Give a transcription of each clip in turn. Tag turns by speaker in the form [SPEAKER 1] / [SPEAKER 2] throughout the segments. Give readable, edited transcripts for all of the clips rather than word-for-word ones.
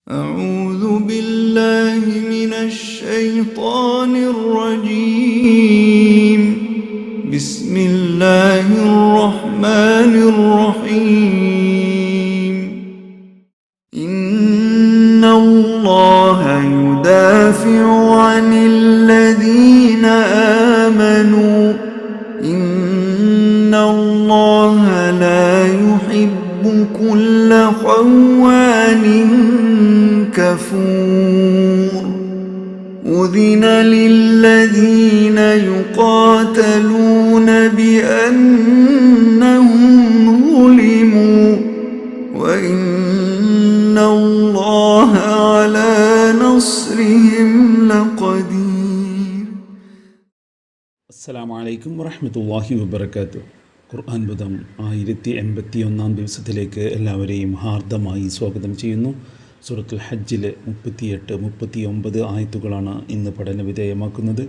[SPEAKER 1] أعوذ بالله من الشيطان الرجيم. بسم الله الرحمن الرحيم. إن الله يدافع عن الذين آمنوا إن الله لا يحب كل خوان كفور. أذن للذين يقاتلون بأنهم ظلموا وإن الله على نصرهم لقدير.
[SPEAKER 2] അസ്സലാമു അലൈക്കും വറഹ്മത്തുള്ളാഹി വബറകാതുഹു. ഖുർആൻ ബുധം 1081 ദിവസത്തിലേക്ക് എല്ലാവരെയും ഹാർദമായി സ്വാഗതം ചെയ്യുന്നു. സൂറത്തുൽ ഹജ്ജിലെ 38-39 ആയത്തുകളാണ് ഇന്ന് പഠന വിധേയമാക്കുന്നത്.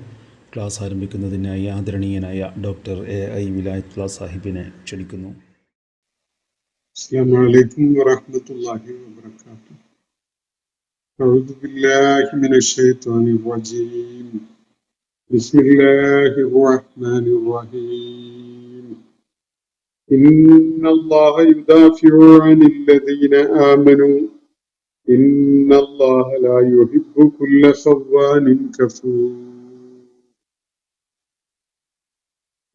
[SPEAKER 2] ക്ലാസ് ആരംഭിക്കുന്നതിനായി ആദരണീയനായ ഡോക്ടർ AI വിലായത്തുള്ള സാഹിബിനെ ക്ഷണിക്കുന്നു.
[SPEAKER 3] അസ്സലാമു അലൈക്കും വറഹ്മത്തുള്ളാഹി വബറകാതുഹു. അഊദു ബില്ലാഹി മിനശ് ശൈത്വാനിർ റജീം. ബിസ്മില്ലാഹിർ റഹ്മാനിർ റഹീം. ഇന്നല്ലാഹ യുദാഫിഉ അനിൽ ലദീന ആമനൂ ഇന്നല്ലാഹ ലാ യുഹിബ്ബു കുല്ല ഖവ്വാനിൻ കഫൂർ.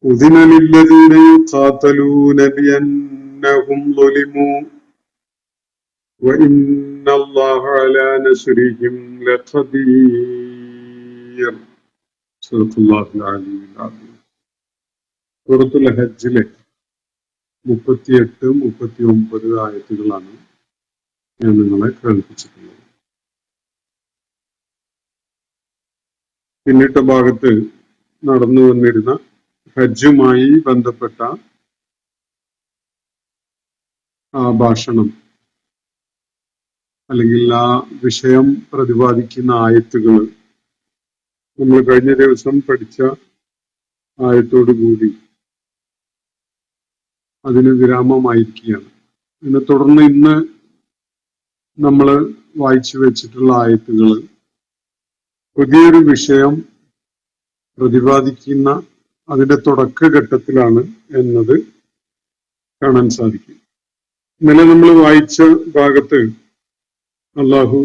[SPEAKER 3] ഉദിന ലില്ലദീന യുഖാതലൂന ബിഅന്നഹും ളുലിമൂ وإن الله على نصرهم لقدير. صدق الله العلي العظيم. സൂറത്തുൽ ഹജ്ജിലെ 38-39 ആയത്തുകളാണ് ഞാൻ നിങ്ങളെ കേൾപ്പിച്ചിട്ടുള്ളത്. പിന്നിട്ട ഭാഗത്ത് നടന്നു വന്നിരുന്ന ഹജ്ജുമായി ബന്ധപ്പെട്ട ആ ഭാഷണം അല്ലെങ്കിൽ ആ വിഷയം പ്രതിപാദിക്കുന്ന ആയത്തുകൾ നമ്മൾ കഴിഞ്ഞ ദിവസം പഠിച്ച ആയത്തോടു കൂടി അതിന് വിരാമമായിരിക്കുകയാണ്. ഇതിനെ തുടർന്ന് ഇന്ന് നമ്മൾ വായിച്ചു വെച്ചിട്ടുള്ള ആയത്തുകൾ പുതിയൊരു വിഷയം പ്രതിപാദിക്കുന്ന അതിന്റെ തുടക്കഘട്ടത്തിലാണ് എന്നത് കാണാൻ സാധിക്കും. ഇന്നലെ നമ്മൾ വായിച്ച ഭാഗത്ത് അള്ളാഹു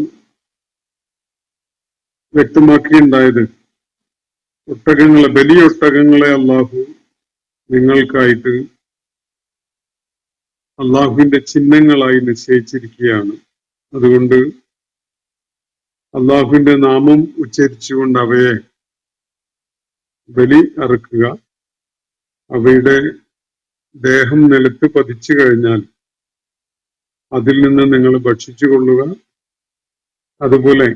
[SPEAKER 3] വ്യക്തമാക്കിയുണ്ടായത് ഒട്ടകങ്ങളെ, ബലിയൊട്ടകങ്ങളെ അള്ളാഹു നിങ്ങൾക്കായിട്ട് അള്ളാഹുവിന്റെ ചിഹ്നങ്ങളായി നിശ്ചയിച്ചിരിക്കുകയാണ്. അതുകൊണ്ട് അള്ളാഹുവിന്റെ നാമം ഉച്ചരിച്ചുകൊണ്ട് അവയെ ബലി അറുക്കുക. അവയുടെ ദേഹം നിലത്ത് പതിച്ചു കഴിഞ്ഞാൽ അതിൽ നിന്ന് നിങ്ങൾ ഭക്ഷിച്ചു കൊള്ളുക. അതുപോലെ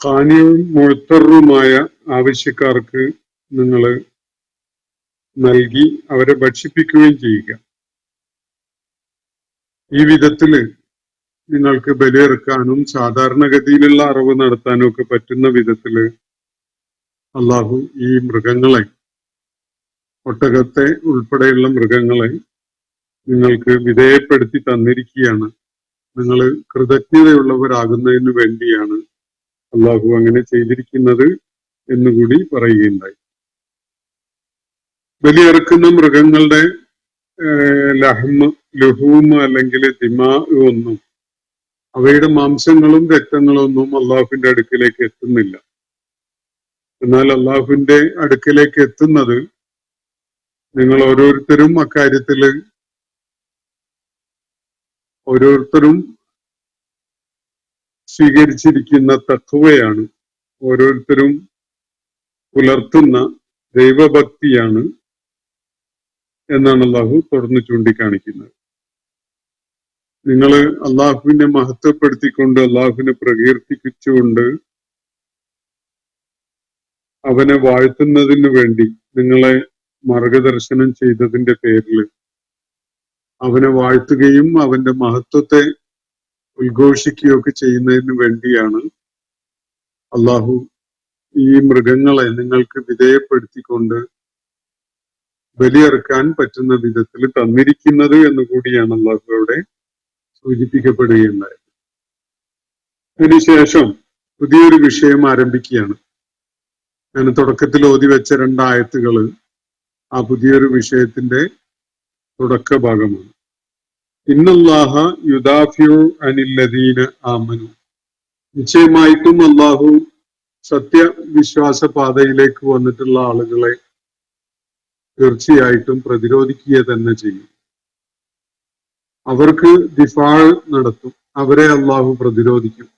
[SPEAKER 3] ഖാനിയും മുഴത്തറുമായ ആവശ്യക്കാർക്ക് നിങ്ങൾ നൽകി അവരെ ഭക്ഷിപ്പിക്കുകയും ചെയ്യുക. ഈ വിധത്തില് നിങ്ങൾക്ക് ബലിയെറുക്കാനും സാധാരണഗതിയിലുള്ള അറിവ് നടത്താനും ഒക്കെ പറ്റുന്ന വിധത്തില് അള്ളാഹു ഈ മൃഗങ്ങളെ, ഒട്ടകത്തെ ഉൾപ്പെടെയുള്ള മൃഗങ്ങളെ നിങ്ങൾക്ക് വിധേയപ്പെടുത്തി തന്നിരിക്കുകയാണ്. നിങ്ങൾ കൃതജ്ഞതയുള്ളവരാകുന്നതിന് വേണ്ടിയാണ് അള്ളാഹു അങ്ങനെ ചെയ്തിരിക്കുന്നത് എന്നുകൂടി പറയുകയുണ്ടായി. ബലിയെറുക്കുന്ന മൃഗങ്ങളുടെ ലഹൂം അല്ലെങ്കിൽ ദിമാ ഒന്നും, അവയുടെ മാംസങ്ങളും രക്തങ്ങളൊന്നും അള്ളാഹുവിന്റെ അടുക്കിലേക്ക് എത്തുന്നില്ല. എന്നാൽ അള്ളാഹുവിന്റെ അടുക്കിലേക്ക് എത്തുന്നത് നിങ്ങൾ ഓരോരുത്തരും അക്കാര്യത്തില് ഓരോരുത്തരും സ്വീകരിച്ചിരിക്കുന്ന തഖ്വയാണ്, ഓരോരുത്തരും പുലർത്തുന്ന ദൈവഭക്തിയാണ് എന്നാണ് അള്ളാഹു തുടർന്ന് ചൂണ്ടിക്കാണിക്കുന്നത്. നിങ്ങൾ അള്ളാഹുവിനെ മഹത്വപ്പെടുത്തിക്കൊണ്ട്, അള്ളാഹുവിനെ പ്രകീർത്തിച്ചുകൊണ്ട് അവനെ വാഴ്ത്തുന്നതിന് വേണ്ടി നിങ്ങളെ മാർഗദർശനം ചെയ്തതിന്റെ പേരിൽ അവനെ വാഴ്ത്തുകയും അവന്റെ മഹത്വത്തെ ഉദ്ഘോഷിക്കുകയൊക്കെ ചെയ്യുന്നതിന് വേണ്ടിയാണ് അള്ളാഹു ഈ മൃഗങ്ങളെ നിങ്ങൾക്ക് വിധേയപ്പെടുത്തിക്കൊണ്ട് ബലിയെറുക്കാൻ പറ്റുന്ന വിധത്തിൽ തന്നിരിക്കുന്നത് എന്ന് കൂടിയാണ് അള്ളാഹു അവിടെ സൂചിപ്പിക്കപ്പെടുകയുണ്ടായത്. അതിനുശേഷം പുതിയൊരു വിഷയം ആരംഭിക്കുകയാണ്. ഞാൻ തുടക്കത്തിൽ ഓതി വെച്ച 2 ആയത്തുകള് ആ പുതിയൊരു വിഷയത്തിന്റെ തുടക്ക ഭാഗമാണ്. ഇന്നല്ലാഹ യുദാഫിഉ അനില്ലദീന ആമനു. നിശ്ചയമായിട്ടും അള്ളാഹു സത്യവിശ്വാസ പാതയിലേക്ക് വന്നിട്ടുള്ള ആളുകളെ തീർച്ചയായിട്ടും പ്രതിരോധിക്കുക തന്നെ ചെയ്യും. അവർക്ക് ദിഫാ നടത്തും, അവരെ അള്ളാഹു പ്രതിരോധിക്കും.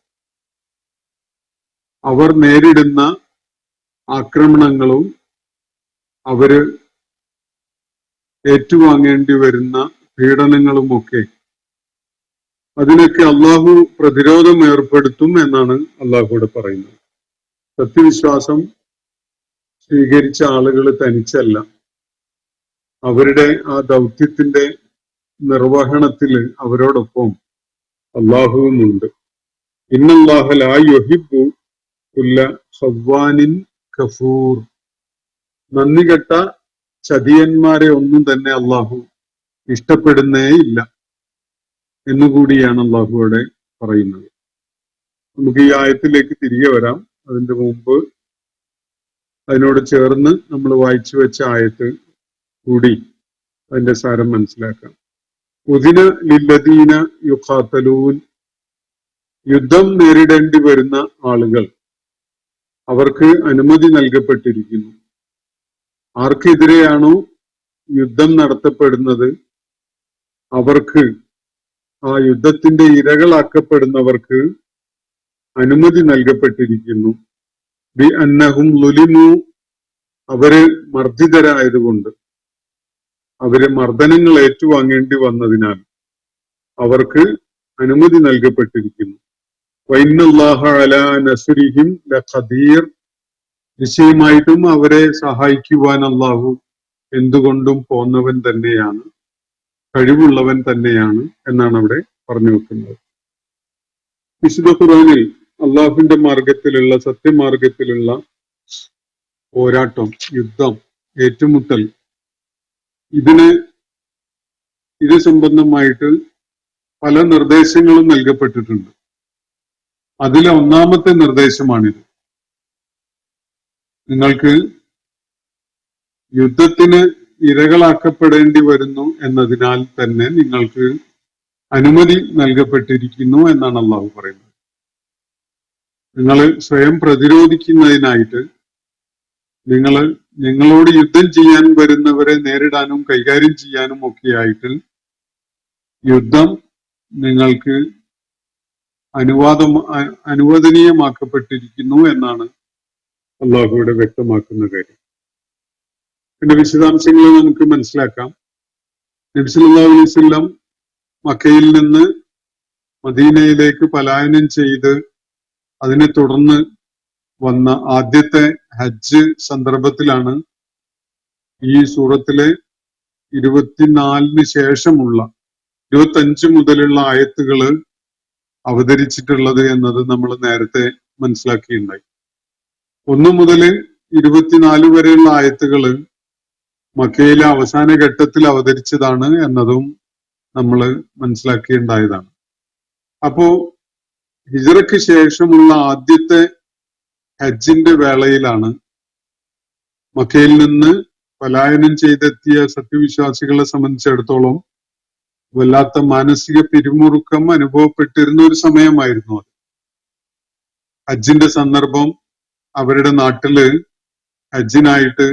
[SPEAKER 3] അവർ നേരിടുന്ന ആക്രമണങ്ങളും അവര് ഏറ്റുവാങ്ങേണ്ടി വരുന്ന പീഡനങ്ങളുമൊക്കെ അതിനൊക്കെ അള്ളാഹു പ്രതിരോധം ഏർപ്പെടുത്തും എന്നാണ് അള്ളാഹുവിടെ പറയുന്നത്. സത്യവിശ്വാസം സ്വീകരിച്ച ആളുകൾ തനിച്ചല്ല, അവരുടെ ആ ദൗത്യത്തിന്റെ നിർവഹണത്തിൽ അവരോടൊപ്പം അള്ളാഹുവുമുണ്ട്. ഇന്നല്ലാഹ ലാ യുഹിബ്ബു കുല്ല ഖവ്വാനിൻ കഫൂർ. നന്ദികെട്ട ചതിയന്മാരെ ഒന്നും തന്നെ അള്ളാഹു ഇഷ്ടപ്പെടുന്നേ ഇല്ല എന്നുകൂടിയാണ് അള്ളാഹു അവിടെ പറയുന്നത്. നമുക്ക് ഈ ആയത്തിലേക്ക് തിരികെ വരാം. അതിന്റെ മുമ്പ് അതിനോട് ചേർന്ന് നമ്മൾ വായിച്ചു വെച്ച ആയത്ത് കൂടി അതിന്റെ സാരം മനസ്സിലാക്കാം. ഉദിന ലില്ലദീന യുഖാതലൂൻ. യുദ്ധം നേരിടേണ്ടി വരുന്ന ആളുകൾ, അവർക്ക് അനുമതി നൽകപ്പെട്ടിരിക്കുന്നു. ആർക്കെതിരെയാണോ യുദ്ധം നടത്തപ്പെടുന്നത് അവർക്ക്, ആ യുദ്ധത്തിന്റെ ഇരകളാക്കപ്പെടുന്നവർക്ക് അനുമതി നൽകപ്പെട്ടിരിക്കുന്നു. ബി അന്നഹും ലുലിമു. അവര് മർദ്ദിതരായതുകൊണ്ട്, അവര് മർദ്ദനങ്ങൾ ഏറ്റുവാങ്ങേണ്ടി വന്നതിനാൽ അവർക്ക് അനുമതി നൽകപ്പെട്ടിരിക്കുന്നു. വഇന്നല്ലാഹ അലാ നസ്രിഹിം ലഖദീർ. നിശ്ചയമായിട്ടും അവരെ സഹായിക്കുവാൻ അള്ളാഹു എന്തുകൊണ്ടും പോന്നവൻ തന്നെയാണ്, കഴിവുള്ളവൻ തന്നെയാണ് എന്നാണ് അവിടെ പറഞ്ഞു വെക്കുന്നത്. വിശുദ്ധ ഖുർആനിൽ അള്ളാഹുവിന്റെ മാർഗത്തിലുള്ള, സത്യമാർഗത്തിലുള്ള പോരാട്ടം, യുദ്ധം, ഏറ്റുമുട്ടൽ, ഇത് സംബന്ധമായിട്ട് പല നിർദ്ദേശങ്ങളും നൽകപ്പെട്ടിട്ടുണ്ട്. അതിലെ ഒന്നാമത്തെ നിർദ്ദേശമാണിത്. നിങ്ങൾക്ക് യുദ്ധത്തിന് ഇരകളാക്കപ്പെടേണ്ടി വരുന്നു എന്നതിനാൽ തന്നെ നിങ്ങൾക്ക് അനുമതി നൽകപ്പെട്ടിരിക്കുന്നു എന്നാണ് അള്ളാഹു പറയുന്നത്. നിങ്ങൾ സ്വയം പ്രതിരോധിക്കുന്നതിനായിട്ട്, നിങ്ങളോട് യുദ്ധം ചെയ്യാൻ വരുന്നവരെ നേരിടാനും കൈകാര്യം ചെയ്യാനും ഒക്കെയായിട്ട് യുദ്ധം നിങ്ങൾക്ക് അനുവദനീയമാക്കപ്പെട്ടിരിക്കുന്നു എന്നാണ് അള്ളാഹുവിടെ വ്യക്തമാക്കുന്ന കാര്യം. പിന്നെ വിശദാംശങ്ങൾ നമുക്ക് മനസ്സിലാക്കാം. നബി സല്ലല്ലാഹു അലൈഹി വസല്ലം മക്കയിൽ നിന്ന് മദീനയിലേക്ക് പലായനം ചെയ്ത് അതിനെ തുടർന്ന് വന്ന ആദ്യത്തെ ഹജ്ജ് സന്ദർഭത്തിലാണ് ഈ സൂറത്തിലെ 24 ശേഷമുള്ള 25 മുതലുള്ള ആയത്തുകള് അവതരിച്ചിട്ടുള്ളത് എന്നത് നമ്മൾ നേരത്തെ മനസ്സിലാക്കിയിട്ടുണ്ടായി. 1 മുതൽ 24 വരെയുള്ള ആയത്തുകള് മക്കയിലെ അവസാന ഘട്ടത്തിൽ അവതരിച്ചതാണ് എന്നതും നമ്മൾ മനസ്സിലാക്കിയിട്ടുണ്ടായതാണ്. അപ്പോ ഹിജ്റയ്ക്ക് ശേഷമുള്ള ആദ്യത്തെ ഹജ്ജിന്റെ വേളയിലാണ് മക്കയിൽ നിന്ന് പലായനം ചെയ്തെത്തിയ സത്യവിശ്വാസികളെ സംബന്ധിച്ചിടത്തോളം വല്ലാത്ത മാനസിക പിരിമുറുക്കം അനുഭവപ്പെട്ടിരുന്ന ഒരു സമയമായിരുന്നു അത്. ഹജ്ജിന്റെ സന്ദർഭം, അവരുടെ നാട്ടില് ഹജ്ജിനായിട്ട്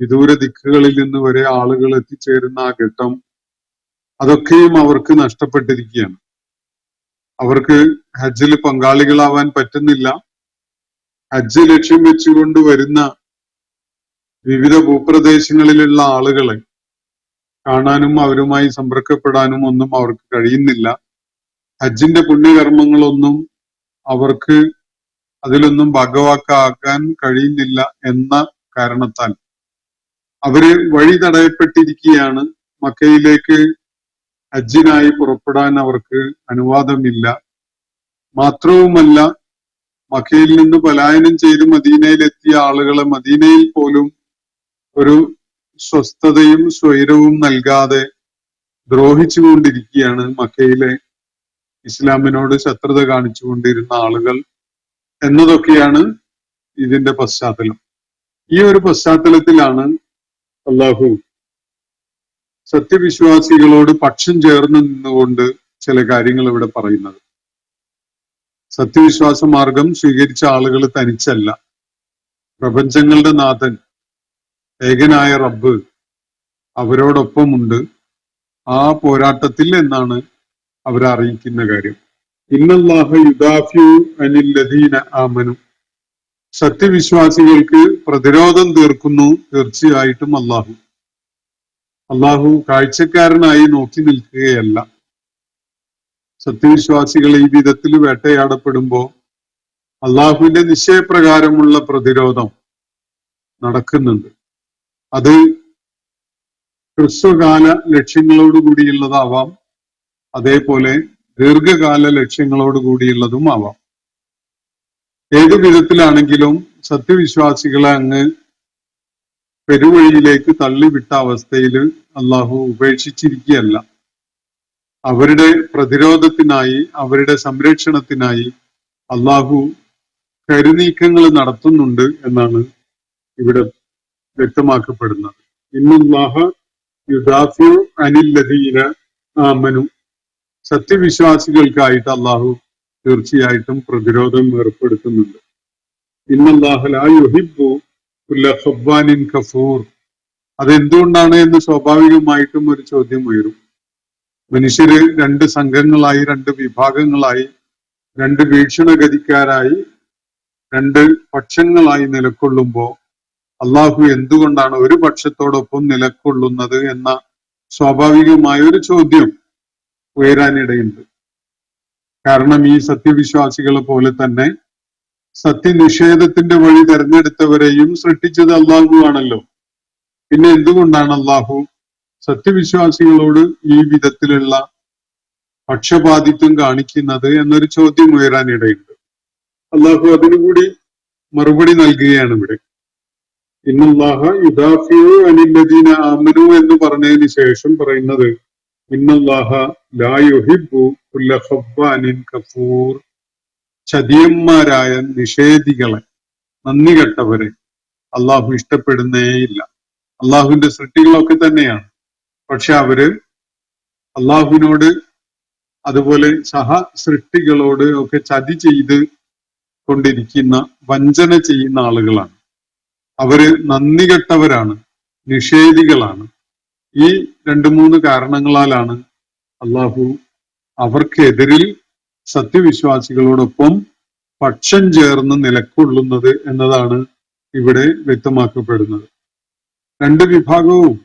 [SPEAKER 3] വിദൂര ദിക്കുകളിൽ നിന്ന് വരെ ആളുകൾ എത്തിച്ചേരുന്ന ആ ഘട്ടം, അതൊക്കെയും അവർക്ക് നഷ്ടപ്പെട്ടിരിക്കുകയാണ്. അവർക്ക് ഹജ്ജിൽ പങ്കാളികളാവാൻ പറ്റുന്നില്ല. ഹജ്ജ് ലക്ഷ്യം വെച്ചുകൊണ്ട് വരുന്ന വിവിധ ഭൂപ്രദേശങ്ങളിലുള്ള ആളുകളെ കാണാനും അവരുമായി സമ്പർക്കപ്പെടാനും ഒന്നും അവർക്ക് കഴിയുന്നില്ല. ഹജ്ജിന്റെ പുണ്യകർമ്മങ്ങളൊന്നും അവർക്ക് അതിലൊന്നും ഭാഗവാക്കാക്കാൻ കഴിയുന്നില്ല എന്ന കാരണത്താൽ അവര് വഴി തടയപ്പെട്ടിരിക്കുകയാണ്. മക്കയിലേക്ക് ഹജ്ജിനായി പുറപ്പെടാൻ അവർക്ക് അനുവാദമില്ല. മാത്രവുമല്ല, മക്കയിൽ നിന്ന് പലായനം ചെയ്ത് മദീനയിലെത്തിയ ആളുകളെ മദീനയിൽ പോലും ഒരു സ്വസ്ഥതയും സ്വൈരവും നൽകാതെ ദ്രോഹിച്ചുകൊണ്ടിരിക്കുകയാണ് മക്കയിലെ ഇസ്ലാമിനോട് ശത്രുത കാണിച്ചുകൊണ്ടിരുന്ന ആളുകൾ എന്നതൊക്കെയാണ് ഇതിന്റെ പശ്ചാത്തലം. ഈ ഒരു പശ്ചാത്തലത്തിലാണ് അള്ളാഹു സത്യവിശ്വാസികളോട് പക്ഷം ചേർന്ന് നിന്നുകൊണ്ട് ചില കാര്യങ്ങൾ ഇവിടെ പറയുന്നത്. സത്യവിശ്വാസ മാർഗം സ്വീകരിച്ച ആളുകൾ തനിച്ചല്ല. പ്രപഞ്ചങ്ങളുടെ നാഥൻ ഏകനായ റബ്ബ് അവരോടൊപ്പമുണ്ട് ആ പോരാട്ടത്തിൽ എന്നാണ് അവരെ അറിയിക്കുന്ന കാര്യം. ഇന്നല്ലാഹ യുദാഫിഉ അനിൽ ലദീന ആമനു. സത്യവിശ്വാസികൾക്ക് പ്രതിരോധം തീർക്കുന്നു തീർച്ചയായിട്ടും അള്ളാഹു. അള്ളാഹു കാഴ്ചക്കാരനായി നോക്കി നിൽക്കുകയല്ല. സത്യവിശ്വാസികൾ ഈ വിധത്തിൽ വേട്ടയാടപ്പെടുമ്പോ അള്ളാഹുവിന്റെ നിശ്ചയപ്രകാരമുള്ള പ്രതിരോധം നടക്കുന്നുണ്ട്. അത് ഹ്രസ്വകാല ലക്ഷ്യങ്ങളോടുകൂടിയുള്ളതാവാം, അതേപോലെ ദീർഘകാല ലക്ഷ്യങ്ങളോടുകൂടിയുള്ളതും ആവാം. ഏതു വിധത്തിലാണെങ്കിലും സത്യവിശ്വാസികളെ അങ്ങ് പെരുവഴിയിലേക്ക് തള്ളിവിട്ട അവസ്ഥയിൽ അള്ളാഹു ഉപേക്ഷിച്ചിരിക്കുകയല്ല. അവരുടെ പ്രതിരോധത്തിനായി, അവരുടെ സംരക്ഷണത്തിനായി അള്ളാഹു കരുനീക്കങ്ങൾ നടത്തുന്നുണ്ട് എന്നാണ് ഇവിടെ വ്യക്തമാക്കപ്പെടുന്നത്. ഇന്നല്ലാഹ യുദാഫിഉ അനിൽ ലദീന ആമനു. സത്യവിശ്വാസികൾക്കായിട്ട് അള്ളാഹു തീർച്ചയായിട്ടും പ്രതിരോധം ഏർപ്പെടുത്തുന്നുണ്ട്. ഇന്നല്ലാഹ ലാ യുഹിബ്ബു കുല്ല ഖവ്വാനിൻ കഫൂർ. അതെന്തുകൊണ്ടാണ് എന്ന് സ്വാഭാവികമായിട്ടും ഒരു ചോദ്യം ഉയരും. മനുഷ്യര് രണ്ട് സംഘങ്ങളായി, രണ്ട് വിഭാഗങ്ങളായി, രണ്ട് വീക്ഷണഗതിക്കാരായി, രണ്ട് പക്ഷങ്ങളായി നിലകൊള്ളുമ്പോ അള്ളാഹു എന്തുകൊണ്ടാണ് ഒരു പക്ഷത്തോടൊപ്പം നിലകൊള്ളുന്നത് എന്ന സ്വാഭാവികമായ ഒരു ചോദ്യം ഉയരാനിടയുണ്ട്. കാരണം ഈ സത്യവിശ്വാസികളെ പോലെ തന്നെ സത്യനിഷേധത്തിന്റെ വഴി തെരഞ്ഞെടുത്തവരെയും സൃഷ്ടിച്ചത് അള്ളാഹു ആണല്ലോ. പിന്നെ എന്തുകൊണ്ടാണ് അള്ളാഹു സത്യവിശ്വാസികളോട് ഈ വിധത്തിലുള്ള പക്ഷപാതിത്വം കാണിക്കുന്നത് എന്നൊരു ചോദ്യം ഉയരാനിടയുണ്ട്. അള്ളാഹു അതിനുകൂടി മറുപടി നൽകുകയാണ് ഇവിടെ. ഇന്നല്ലാഹ യുദാഫിഉ അനിൽ ലദീന ആമനു എന്ന് പറഞ്ഞതിന് ശേഷം പറയുന്നത് ഇന്നല്ലാഹ ലാ യുഹിബ്ബു കുല്ല ഖവ്വാനിൻ കഫൂർ. ചതിയന്മാരായ നിഷേധികളെ, നന്ദി കെട്ടവരെ അള്ളാഹു ഇഷ്ടപ്പെടുന്നേയില്ല. അള്ളാഹുവിന്റെ സൃഷ്ടികളൊക്കെ തന്നെയാണ്, പക്ഷെ അവര് അള്ളാഹുവിനോട് അതുപോലെ സഹ സൃഷ്ടികളോട് ഒക്കെ ചതി ചെയ്ത് കൊണ്ടിരിക്കുന്ന, വഞ്ചന ചെയ്യുന്ന ആളുകളാണ്. അവര് നന്ദി കെട്ടവരാണ്, നിഷേധികളാണ്. ഈ രണ്ട് മൂന്ന് കാരണങ്ങളാലാണ് അള്ളാഹു അവർക്കെതിരിൽ സത്യവിശ്വാസികളോടൊപ്പം പക്ഷം ചേർന്ന് നിലകൊള്ളുന്നത് എന്നതാണ് ഇവിടെ വ്യക്തമാക്കപ്പെടുന്നത്. രണ്ട് വിഭാഗവും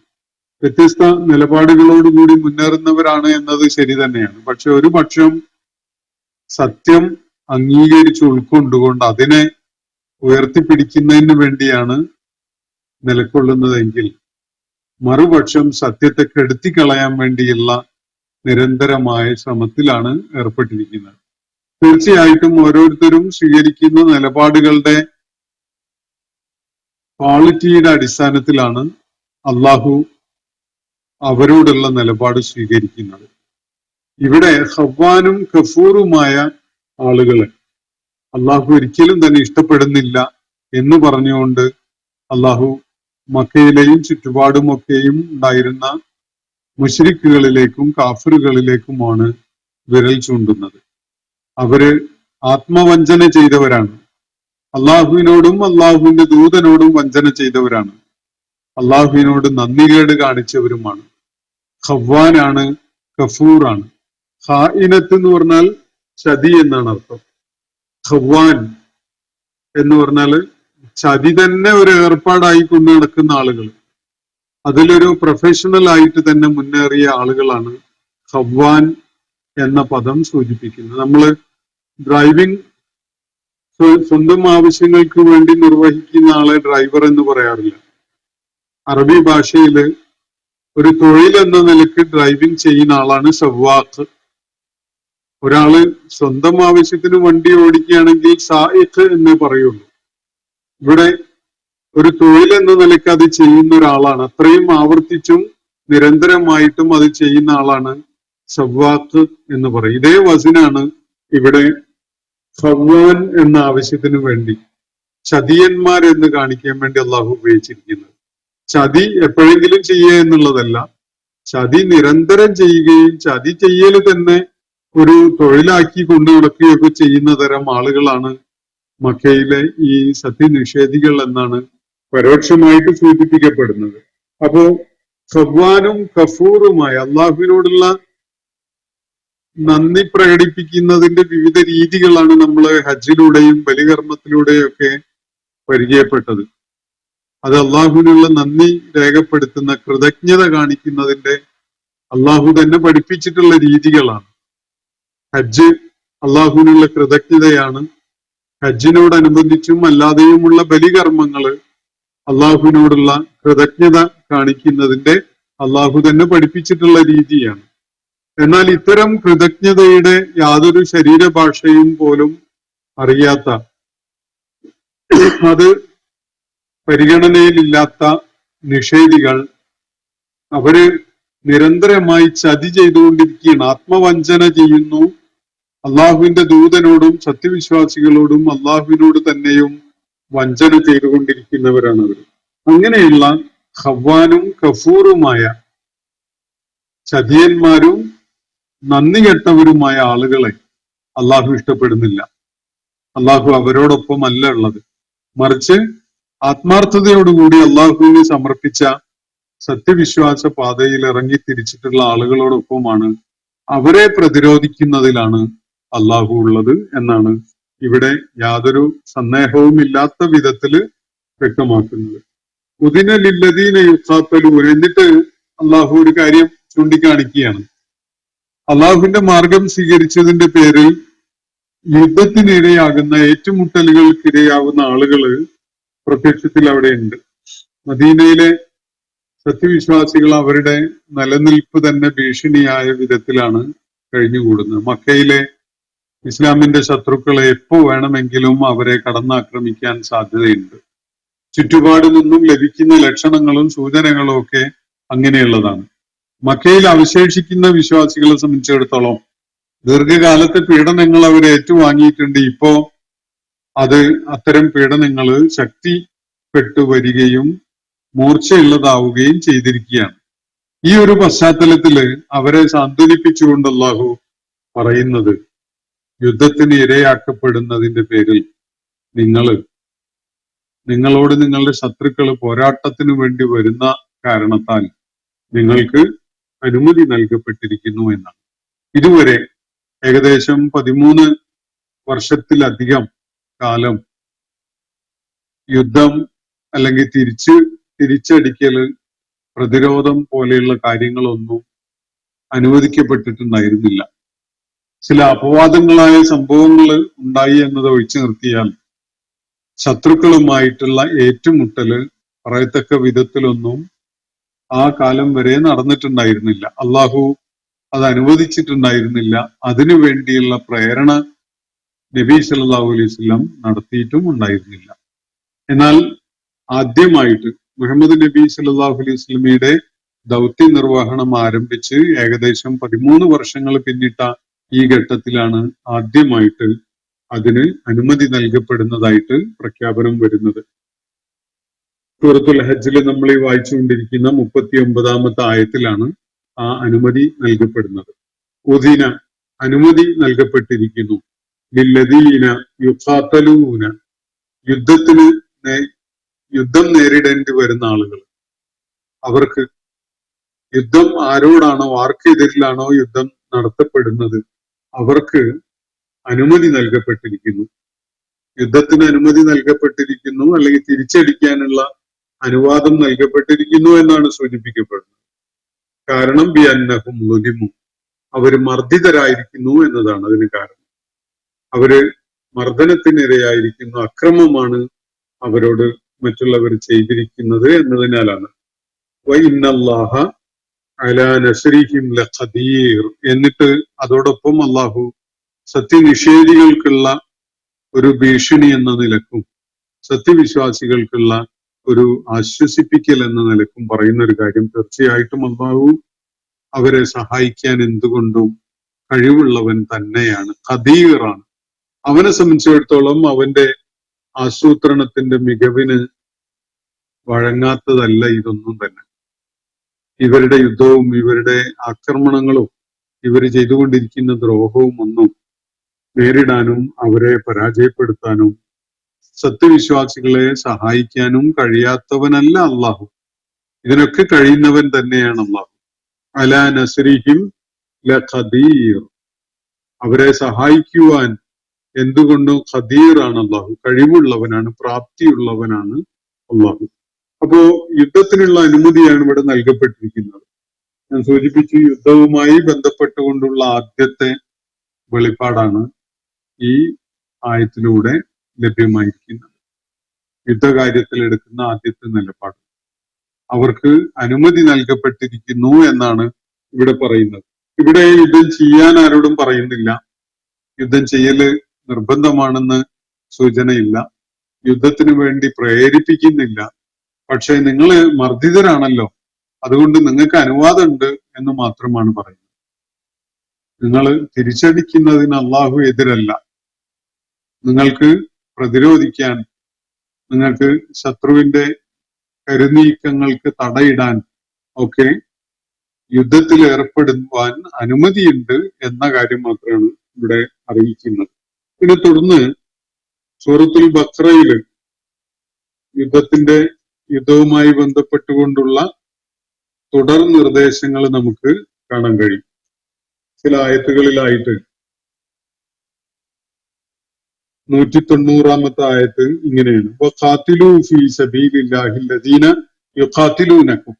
[SPEAKER 3] വ്യത്യസ്ത നിലപാടുകളോടുകൂടി മുന്നേറുന്നവരാണ് എന്നത് ശരി തന്നെയാണ്. പക്ഷെ ഒരു പക്ഷം സത്യം അംഗീകരിച്ച് ഉൾക്കൊണ്ടുകൊണ്ട് അതിനെ ഉയർത്തിപ്പിടിക്കുന്നതിന് വേണ്ടിയാണ് നിലകൊള്ളുന്നതെങ്കിൽ മറുപക്ഷം സത്യത്തെ കെടുത്തിക്കളയാൻ വേണ്ടിയുള്ള നിരന്തരമായ ശ്രമത്തിലാണ് ഏർപ്പെട്ടിരിക്കുന്നത്. തീർച്ചയായിട്ടും ഓരോരുത്തരും സ്വീകരിക്കുന്ന നിലപാടുകളുടെ ക്വാളിറ്റിയുടെ അടിസ്ഥാനത്തിലാണ് അള്ളാഹു അവരോടുള്ള നിലപാട് സ്വീകരിക്കുന്നത്. ഇവിടെ ഖവ്വാനും കഫൂറുമായ ആളുകളെ അള്ളാഹു ഒരിക്കലും തന്നെ ഇഷ്ടപ്പെടുന്നില്ല എന്ന് പറഞ്ഞുകൊണ്ട് അള്ളാഹു മക്കയിലെയും ചുറ്റുപാടുമൊക്കെയും ഉണ്ടായിരുന്ന മുശ്രിക്കുകളിലേക്കും കാഫിറുകളിലേക്കുമാണ് വിരൽ ചൂണ്ടുന്നത്. അവര് ആത്മവഞ്ചന ചെയ്തവരാണ്. അള്ളാഹുവിനോടും അള്ളാഹുവിന്റെ ദൂതനോടും വഞ്ചന ചെയ്തവരാണ്. അള്ളാഹുവിനോട് നന്ദികേട് കാണിച്ചവരുമാണ്. ഖവ്വാനാണ്, കഫൂറാണ്. ഖായിനത്ത് എന്ന് പറഞ്ഞാൽ ചതി എന്നാണ് അർത്ഥം. ഖവ്വാൻ എന്ന് പറഞ്ഞാൽ ചതി തന്നെ ഒരു ഏർപ്പാടായി കൊണ്ട് നടക്കുന്ന ആളുകൾ, അതിലൊരു പ്രൊഫഷണൽ ആയിട്ട് തന്നെ മുന്നേറിയ ആളുകളാണ് ഖവ്വാൻ എന്ന പദം സൂചിപ്പിക്കുന്നത്. നമ്മള് ഡ്രൈവിംഗ് സ്വന്തം ആവശ്യങ്ങൾക്ക് വേണ്ടി നിർവഹിക്കുന്ന ആളെ ഡ്രൈവർ എന്ന് പറയാറില്ല. അറബി ഭാഷയില് ഒരു തൊഴിൽ എന്ന നിലക്ക് ഡ്രൈവിംഗ് ചെയ്യുന്ന ആളാണ് സവ്വാഖ്. ഒരാള് സ്വന്തം ആവശ്യത്തിന് വണ്ടി ഓടിക്കുകയാണെങ്കിൽ സായിഖ് എന്നേ പറയുള്ളൂ. ഇവിടെ ഒരു തൊഴിൽ എന്ന നിലയ്ക്ക് അത് ചെയ്യുന്ന ഒരാളാണ്. അത്രയും ആവർത്തിച്ചും നിരന്തരമായിട്ടും അത് ചെയ്യുന്ന ആളാണ് സവ്വാത്ത് എന്ന് പറയും. ഇതേ വസിനാണ് ഇവിടെ ഖവ്വാൻ എന്ന ആവശ്യത്തിന് വേണ്ടി ചതിയന്മാർ എന്ന് കാണിക്കാൻ വേണ്ടി അള്ളാഹു ഉപയോഗിച്ചിരിക്കുന്നത്. ചതി എപ്പോഴെങ്കിലും ചെയ്യുക എന്നുള്ളതല്ല, ചതി നിരന്തരം ചെയ്യുകയും ചതി ചെയ്യൽ തന്നെ ഒരു തൊഴിലാക്കി കൊണ്ടു നടക്കുകയൊക്കെ ചെയ്യുന്ന തരം ആളുകളാണ് മക്കയിലെ ഈ സത്യനിഷേധികൾ എന്നാണ് പരോക്ഷമായിട്ട് സൂചിപ്പിക്കപ്പെടുന്നത്. അപ്പോ ഖവ്വാനും കഫൂറുമായ അള്ളാഹുവിനോടുള്ള നന്ദി പ്രകടിപ്പിക്കുന്നതിന്റെ വിവിധ രീതികളാണ് നമ്മൾ ഹജ്ജിലൂടെയും ബലികർമ്മത്തിലൂടെയും ഒക്കെ പരിചയപ്പെട്ടത്. അത് അള്ളാഹുവിനുള്ള നന്ദി രേഖപ്പെടുത്തുന്ന, കൃതജ്ഞത കാണിക്കുന്നതിന്റെ അള്ളാഹു തന്നെ പഠിപ്പിച്ചിട്ടുള്ള രീതികളാണ്. ഹജ്ജ് അള്ളാഹുവിനുള്ള കൃതജ്ഞതയാണ്. ഹജ്ജിനോടനുബന്ധിച്ചും അല്ലാതെയുമുള്ള ബലികർമ്മങ്ങള് അള്ളാഹുവിനോടുള്ള കൃതജ്ഞത കാണിക്കുന്നതിന്റെ അള്ളാഹു തന്നെ പഠിപ്പിച്ചിട്ടുള്ള രീതിയാണ്. എന്നാൽ ഇത്തരം കൃതജ്ഞതയുടെ യാതൊരു ശരീരഭാഷയും പോലും അറിയാത്ത, അത് പരിഗണനയിലില്ലാത്ത നിഷേധികൾ അവര് നിരന്തരമായി ചതി ചെയ്തുകൊണ്ടിരിക്കുകയാണ്, ആത്മവഞ്ചന ചെയ്യുന്നു. അള്ളാഹുവിന്റെ ദൂതനോടും സത്യവിശ്വാസികളോടും അള്ളാഹുവിനോട് തന്നെയും വഞ്ചന ചെയ്തുകൊണ്ടിരിക്കുന്നവരാണ് അവർ. അങ്ങനെയുള്ള ഖവ്വാനും കഫൂറുമായ ചതിയന്മാരും നന്ദി കെട്ടവരുമായ ആളുകളെ അള്ളാഹു ഇഷ്ടപ്പെടുന്നില്ല. അള്ളാഹു അവരോടൊപ്പം അല്ല ഉള്ളത്, മറിച്ച് ആത്മാർത്ഥതയോടുകൂടി അള്ളാഹുവിന് സമർപ്പിച്ച സത്യവിശ്വാസ പാതയിൽ ഇറങ്ങി തിരിച്ചിട്ടുള്ള ആളുകളോടൊപ്പമാണ്, അവരെ പ്രതിരോധിക്കുന്നതിലാണ് അള്ളാഹു ഉള്ളത് എന്നാണ് ഇവിടെ യാതൊരു സന്ദേഹവും ഇല്ലാത്ത വിധത്തില് വ്യക്തമാക്കുന്നത്. ഉദിനലില്ലദീന യുഖാത്തലൂൻ, എന്നിട്ട് അള്ളാഹു ഒരു കാര്യം ചൂണ്ടിക്കാണിക്കുകയാണ്. അള്ളാഹുവിന്റെ മാർഗം സ്വീകരിച്ചതിന്റെ പേരിൽ യുദ്ധത്തിനിരയാകുന്ന, ഏറ്റുമുട്ടലുകൾക്കിരയാവുന്ന ആളുകള് പ്രത്യക്ഷത്തിൽ അവിടെയുണ്ട്. മദീനയിലെ സത്യവിശ്വാസികൾ അവരുടെ നിലനിൽപ്പ് തന്നെ ഭീഷണിയായ വിധത്തിലാണ് കഴിഞ്ഞുകൂടുന്നത്. മക്കയിലെ ഇസ്ലാമിന്റെ ശത്രുക്കളെ എപ്പോ വേണമെങ്കിലും അവരെ കടന്നാക്രമിക്കാൻ സാധ്യതയുണ്ട്. ചുറ്റുപാട് നിന്നും ലഭിക്കുന്ന ലക്ഷണങ്ങളും സൂചനകളും ഒക്കെ അങ്ങനെയുള്ളതാണ്. മക്കയിൽ അവശേഷിക്കുന്ന വിശ്വാസികളെ സംബന്ധിച്ചിടത്തോളം ദീർഘകാലത്തെ പീഡനങ്ങൾ അവർ ഏറ്റുവാങ്ങിയിട്ടുണ്ട്. ഇപ്പോ അത് അത്തരം പീഡനങ്ങള് ശക്തിപ്പെട്ടു വരികയും മൂർച്ചയുള്ളതാവുകയും ചെയ്തിരിക്കുകയാണ്. ഈ ഒരു പശ്ചാത്തലത്തില് അവരെ സാന്ത്വനിപ്പിച്ചുകൊണ്ട് അല്ലാഹു പറയുന്നത്, യുദ്ധത്തിന് ഇരയാക്കപ്പെടുന്നതിന്റെ പേരിൽ നിങ്ങളോട് നിങ്ങളുടെ ശത്രുക്കൾ പോരാട്ടത്തിന് വേണ്ടി വരുന്ന കാരണത്താൽ നിങ്ങൾക്ക് അനുമതി നൽകപ്പെട്ടിരിക്കുന്നു എന്നാണ്. ഇതുവരെ ഏകദേശം 13 വർഷത്തിലധികം കാലം യുദ്ധം അല്ലെങ്കിൽ തിരിച്ചടിക്കല്, പ്രതിരോധം പോലെയുള്ള കാര്യങ്ങളൊന്നും അനുവദിക്കപ്പെട്ടിട്ടുണ്ടായിരുന്നില്ല. ചില അപവാദങ്ങളായ സംഭവങ്ങൾ ഉണ്ടായി എന്നത് ഒഴിച്ചു നിർത്തിയാൽ ശത്രുക്കളുമായിട്ടുള്ള ഏറ്റുമുട്ടല് പറയത്തക്ക വിധത്തിലൊന്നും ആ കാലം വരെ നടന്നിട്ടുണ്ടായിരുന്നില്ല. അള്ളാഹു അത് അനുവദിച്ചിട്ടുണ്ടായിരുന്നില്ല. അതിനു വേണ്ടിയുള്ള പ്രേരണ നബി സല്ലല്ലാഹു അലൈഹി വസല്ലം നടത്തിയിട്ടും ഉണ്ടായിരുന്നില്ല. എന്നാൽ ആദ്യമായിട്ട് മുഹമ്മദ് നബി സല്ലല്ലാഹു അലൈഹി വസല്ലമയുടെ ദൗത്യ നിർവഹണം ആരംഭിച്ച് ഏകദേശം 13 വർഷങ്ങൾ പിന്നിട്ട ഈ ഘട്ടത്തിലാണ് ആദ്യമായിട്ട് അതിന് അനുമതി നൽകപ്പെടുന്നതായിട്ട് പ്രഖ്യാപനം വരുന്നത്. സൂറത്തുൽ ഹജ്ജിൽ നമ്മൾ ഈ വായിച്ചുകൊണ്ടിരിക്കുന്ന 39ാമത്തെ ആയത്തിലാണ് ആ അനുമതി നൽകപ്പെടുന്നത്. ഉദിന, അനുമതി നൽകപ്പെട്ടിരിക്കുന്നു. ലില്ലദീന യുഖാതലൂന, യുദ്ധം നേരിടേണ്ടി വരുന്ന ആളുകൾ, അവർക്ക് യുദ്ധം ആരോടാണോ, ആർക്കെതിരിലാണോ യുദ്ധം നടത്തപ്പെടുന്നത് അവർക്ക് അനുമതി നൽകപ്പെട്ടിരിക്കുന്നു. യുദ്ധത്തിന് അനുമതി നൽകപ്പെട്ടിരിക്കുന്നു, അല്ലെങ്കിൽ തിരിച്ചടിക്കാനുള്ള അനുവാദം നൽകപ്പെട്ടിരിക്കുന്നു എന്നാണ് സൂചിപ്പിക്കപ്പെടുന്നത്. കാരണം ബിഅന്നഹും ളുലിമു, അവര് മർദ്ദിതരായിരിക്കുന്നു എന്നതാണ് അതിന് കാരണം. അവര് മർദ്ദനത്തിനിരയായിരിക്കുന്നു, അക്രമമാണ് അവരോട് മറ്റുള്ളവർ ചെയ്തിരിക്കുന്നത് എന്നതിനാലാണ്. വഇന്നല്ലാഹ അലാ നസ്രിഹിം ലഖദീർ, എന്നിട്ട് അതോടൊപ്പം അള്ളാഹു സത്യനിഷേധികൾക്കുള്ള ഒരു ഭീഷണി എന്ന നിലക്കും സത്യവിശ്വാസികൾക്കുള്ള ഒരു ആശ്വസിപ്പിക്കൽ എന്ന നിലക്കും പറയുന്ന ഒരു കാര്യം, തീർച്ചയായിട്ടും അള്ളാഹു അവരെ സഹായിക്കാൻ എന്തുകൊണ്ടും കഴിവുള്ളവൻ തന്നെയാണ്, ഖദീറാണ്. അവനെ സംബന്ധിച്ചിടത്തോളം അവന്റെ ആസൂത്രണത്തിന്റെ മികവിന് വഴങ്ങാത്തതല്ല ഇതൊന്നും തന്നെ. ഇവരുടെ യുദ്ധവും ഇവരുടെ ആക്രമണങ്ങളും ഇവർ ചെയ്തുകൊണ്ടിരിക്കുന്ന ദ്രോഹവും ഒന്നും നേരിടാനും അവരെ പരാജയപ്പെടുത്താനും സത്യവിശ്വാസികളെ സഹായിക്കാനും കഴിയാത്തവനല്ല അള്ളാഹു. ഇതിനൊക്കെ കഴിയുന്നവൻ തന്നെയാണ് അള്ളാഹു. അലാ നസ്രിഹിം ലഖദീർ. അവരെ സഹായിക്കുവാൻ എന്തുകൊണ്ടും ഖദീറാണ് അള്ളാഹു, കഴിവുള്ളവനാണ്, പ്രാപ്തിയുള്ളവനാണ് അള്ളാഹു. അപ്പോ യുദ്ധത്തിനുള്ള അനുമതിയാണ് ഇവിടെ നൽകപ്പെട്ടിരിക്കുന്നത്. ഞാൻ സൂചിപ്പിച്ചു, യുദ്ധവുമായി ബന്ധപ്പെട്ടുകൊണ്ടുള്ള ആദ്യത്തെ വെളിപ്പാടാണ് ഈ ആയത്തിലൂടെ ലഭ്യമായിരിക്കുന്നത്. യുദ്ധകാര്യത്തിൽ എടുക്കുന്ന ആദ്യത്തെ നിലപാട് അവർക്ക് അനുമതി നൽകപ്പെട്ടിരിക്കുന്നു എന്നാണ് ഇവിടെ പറയുന്നത്. ഇവിടെ യുദ്ധം ചെയ്യാൻ ആരോടും പറയുന്നില്ല, യുദ്ധം ചെയ്യല് നിർബന്ധമാണെന്ന് സൂചനയില്ല, യുദ്ധത്തിന് വേണ്ടി പ്രേരിപ്പിക്കുന്നില്ല. പക്ഷെ നിങ്ങൾ മർദ്ദിതരാണല്ലോ, അതുകൊണ്ട് നിങ്ങൾക്ക് അനുവാദമുണ്ട് എന്ന് മാത്രമാണ് പറയുന്നത്. നിങ്ങൾ തിരിച്ചടിക്കുന്നതിന് അള്ളാഹു എതിരല്ല. നിങ്ങൾക്ക് പ്രതിരോധിക്കാൻ, നിങ്ങൾക്ക് ശത്രുവിന്റെ കരുനീക്കങ്ങൾക്ക് തടയിടാൻ ഒക്കെ യുദ്ധത്തിൽ ഏർപ്പെടുവാൻ അനുമതിയുണ്ട് എന്ന കാര്യം മാത്രമാണ് ഇവിടെ അറിയിക്കുന്നത്. പിന്നെ തുടർന്ന് സൂറത്തുൽ ബഖറയില് യുദ്ധവുമായി ബന്ധപ്പെട്ടുകൊണ്ടുള്ള തുടർ നിർദ്ദേശങ്ങൾ നമുക്ക് കാണാൻ കഴിയും. ചില ആയത്തുകളിലായിട്ട് 190 ആയത്ത് ഇങ്ങനെയാണ്: വഖാതിലൂ ഫീ സബീലില്ലാഹി അല്ലദീന യുഖാതിലൂനകും.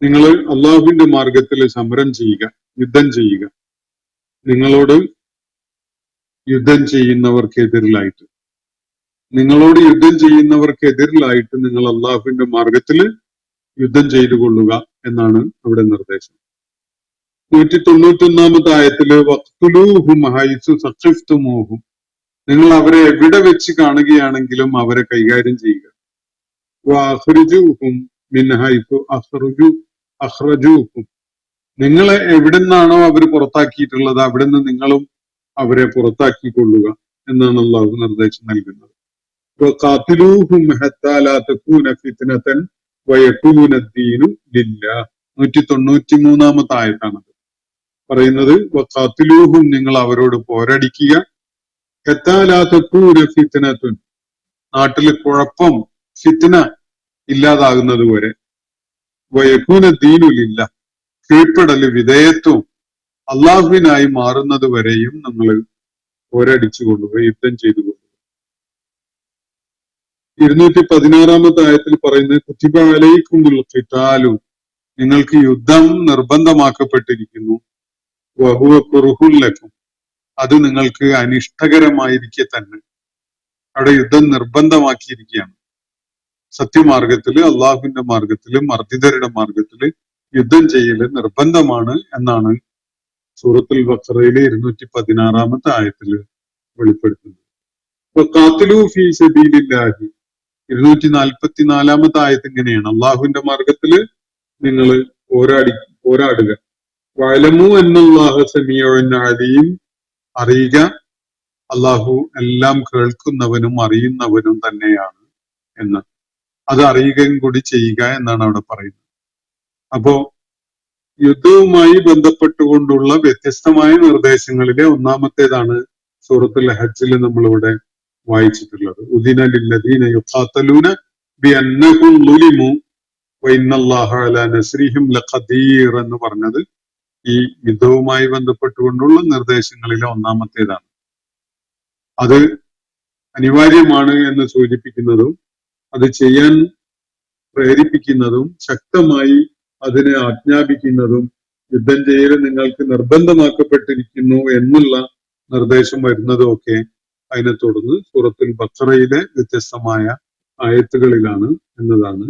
[SPEAKER 3] നിങ്ങൾ അള്ളാഹുവിന്റെ മാർഗത്തിൽ സമരം ചെയ്യുക, യുദ്ധം ചെയ്യുക. നിങ്ങളോട് യുദ്ധം ചെയ്യുന്നവർക്കെതിരിലായിട്ട് നിങ്ങൾ അള്ളാഹുവിന്റെ മാർഗത്തിൽ യുദ്ധം ചെയ്തു കൊള്ളുക എന്നാണ് അവിടെ നിർദ്ദേശം. 191 ആയത്തില് വഖ്തുലൂഹും ഹൈസു സഖിഫ്തുമൂഹും. നിങ്ങൾ അവരെ എവിടെ വെച്ച് കാണുകയാണെങ്കിലും അവരെ കൈകാര്യം ചെയ്യുക. വഅഖ്രിജൂഹും മിൻ ഹൈസു അഖ്റജൂഹും. നിങ്ങളെ എവിടെ നിന്നാണോ അവർ പുറത്താക്കിയിട്ടുള്ളത് അവിടെ നിന്ന് നിങ്ങളും അവരെ പുറത്താക്കിക്കൊള്ളുക എന്നാണ് അള്ളാഹു നിർദ്ദേശം നൽകുന്നത്. വഖാതിലൂഹും ഹത്താ ലാ തകൂന ഫിത്നതൻ വയകൂന അദ്ദീനു ലില്ലാഹ്. 193 ആയത്താണത് പറയുന്നത്. വഖാതിലൂഹും, നിങ്ങൾ അവരോട് പോരടിക്കുക. ഹത്താ ലാ തകൂന ഫിത്നതുൻ, നാട്ടിൽ കുഴപ്പം, ഫിത്ന ഇല്ലാതാകുന്നത് വരെ. വയകൂന അദ്ദീനു ലില്ലാഹ്, കീഴ്പ്പെടല്, വിധേയത്വം അള്ളാഹുവിനായി മാറുന്നത് വരെയും നമ്മൾ പോരടിച്ചു കൊള്ളുക, യുദ്ധം ചെയ്തു കൊള്ളുക. 216 ആയത്തിൽ പറയുന്നത് കുതിബ അലൈക്കുമുൽ ഖിതാലു, നിങ്ങൾക്ക് യുദ്ധം നിർബന്ധമാക്കപ്പെട്ടിരിക്കുന്നു. വഹുവ കുർഹുൽ ലക്കും, അത് നിങ്ങൾക്ക് അനിഷ്ടകരമായിരിക്കെ തന്നെ. അവിടെ യുദ്ധം നിർബന്ധമാക്കിയിരിക്കുകയാണ്. സത്യമാർഗത്തില്, അള്ളാഹുവിന്റെ മാർഗത്തില്, മർദ്ദിതരുടെ മാർഗത്തില് യുദ്ധം ചെയ്യല് നിർബന്ധമാണ് എന്നാണ് സൂറത്തുൽ ബഖറയിലെ 216 ആയത്തില് വെളിപ്പെടുത്തുന്നത്. വഖാതിലൂ ഫീ സബീലില്ലാഹി 244 ആയത്ത് ഇങ്ങനെയാണ്: അള്ളാഹുവിന്റെ മാർഗത്തില് നിങ്ങൾ പോരാടുക. വഅലമൂ അന്നല്ലാഹ സമീഉൻ അലീം, അറിയുക അള്ളാഹു എല്ലാം കേൾക്കുന്നവനും അറിയുന്നവനും തന്നെയാണ് എന്ന്. അത് അറിയുകയും കൂടി ചെയ്യുക എന്നാണ് അവിടെ പറയുന്നത്. അപ്പോ യുദ്ധവുമായി ബന്ധപ്പെട്ടുകൊണ്ടുള്ള വ്യത്യസ്തമായ നിർദ്ദേശങ്ങളിലെ ഒന്നാമത്തേതാണ് സൂറത്തുൽ ഹജ്ജിൽ നമ്മളിവിടെ വായിച്ചിട്ടുള്ളത്. ഉദിന ലില്ലദീന യുഖാതലൂന ബിഅന്നഹും ളുലിമു വഇന്നല്ലാഹ അലാ നസ്രിഹിം ലഖദീർ എന്ന് പറഞ്ഞത് ഈ യുദ്ധവുമായി ബന്ധപ്പെട്ടുകൊണ്ടുള്ള നിർദ്ദേശങ്ങളിലെ ഒന്നാമത്തേതാണ്. അത് അനിവാര്യമാണ് എന്ന് സൂചിപ്പിക്കുന്നതും അത് ചെയ്യാൻ പ്രേരിപ്പിക്കുന്നതും ശക്തമായി അതിനെ ആജ്ഞാപിക്കുന്നതും യുദ്ധം ചെയ്യൽ നിങ്ങൾക്ക് നിർബന്ധമാക്കപ്പെട്ടിരിക്കുന്നു എന്നുള്ള നിർദ്ദേശം വരുന്നതും ഒക്കെ അതിനെ തുടർന്ന് സൂറത്തുൽ ബഖറയിലെ വ്യത്യസ്തമായ ആയത്തുകളിലാണ് എന്നതാണ്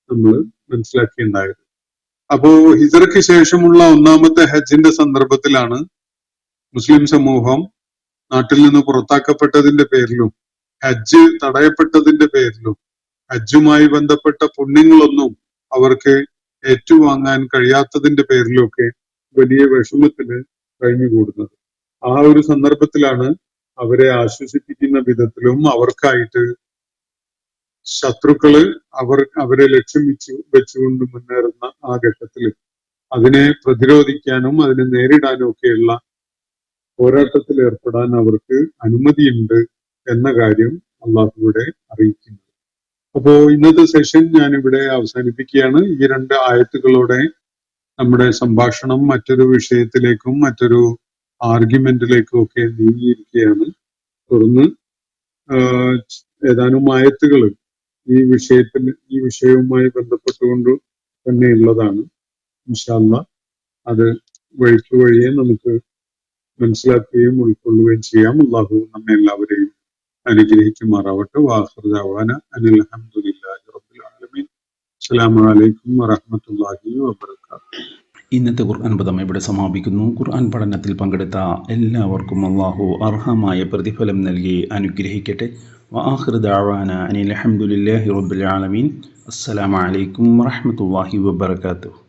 [SPEAKER 3] നമ്മൾ മനസ്സിലാക്കിയിട്ടുണ്ടായത്. അപ്പോ ഹിജറയ്ക്ക് ശേഷമുള്ള ഒന്നാമത്തെ ഹജ്ജിന്റെ സന്ദർഭത്തിലാണ് മുസ്ലിം സമൂഹം നാട്ടിൽ നിന്ന് പുറത്താക്കപ്പെട്ടതിന്റെ പേരിലും ഹജ്ജ് തടയപ്പെട്ടതിന്റെ പേരിലും ഹജ്ജുമായി ബന്ധപ്പെട്ട പുണ്യങ്ങളൊന്നും അവർക്ക് ഏറ്റുവാങ്ങാൻ കഴിയാത്തതിന്റെ പേരിലൊക്കെ വലിയ വിഷമത്തില് കഴിഞ്ഞുകൂടുന്നത്. ആ ഒരു സന്ദർഭത്തിലാണ് അവരെ ആശ്വസിപ്പിക്കുന്ന വിധത്തിലും അവർക്കായിട്ട് ശത്രുക്കള് അവരെ ലക്ഷ്യം വെച്ചുകൊണ്ട് മുന്നേറുന്ന ആ ഘട്ടത്തില് അതിനെ പ്രതിരോധിക്കാനും അതിനെ നേരിടാനും ഒക്കെയുള്ള പോരാട്ടത്തിൽ ഏർപ്പെടാൻ അവർക്ക് അനുമതിയുണ്ട് എന്ന കാര്യം അള്ളാഹുവിടെ അറിയിക്കുന്നു. അപ്പോ ഇന്നത്തെ സെഷൻ ഞാനിവിടെ അവസാനിപ്പിക്കുകയാണ്. ഈ 2 ആയത്തുകളോടെ നമ്മുടെ സംഭാഷണം മറ്റൊരു വിഷയത്തിലേക്കും മറ്റൊരു ആർഗ്യുമെന്റിലേക്കും ഒക്കെ നീങ്ങിയിരിക്കുകയാണ്. തുടർന്ന് ഏതാനും ആയത്തുകൾ ഈ വിഷയവുമായി ബന്ധപ്പെട്ടുകൊണ്ട് തന്നെയുള്ളതാണ്. ഇൻഷാ അല്ലാഹ് അത് വഴിക്ക് വഴിയെ നമുക്ക് മനസ്സിലാക്കുകയും ഉൾക്കൊള്ളുകയും ചെയ്യാം. അള്ളാഹു നമ്മെ എല്ലാവരെയും അനുഗ്രഹിക്കുമാറാവട്ടെ. വാഖിറു ദഅവാന അനിൽ ഹംദുലില്ലാഹി റബ്ബിൽ ആലമീൻ. അസ്സലാമു അലൈക്കും വറഹ്മത്തുള്ളാഹി വബറകാതുഹു.
[SPEAKER 2] ഇന്നത്തെ ഖുർആൻ പദം ഇവിടെ സമാപിക്കുന്നു. ഖുർആൻ പഠനത്തിൽ പങ്കെടുത്ത എല്ലാവർക്കും അള്ളാഹു അർഹമായ പ്രതിഫലം നൽകി അനുഗ്രഹിക്കട്ടെ. വആഖിറു ദഅവാന അനിൽ ഹംദുലില്ലാഹി റബ്ബിൽ ആലമീൻ. അസ്സലാമു അലൈക്കും വറഹ്മത്തുള്ളാഹി വബറകാതുഹു.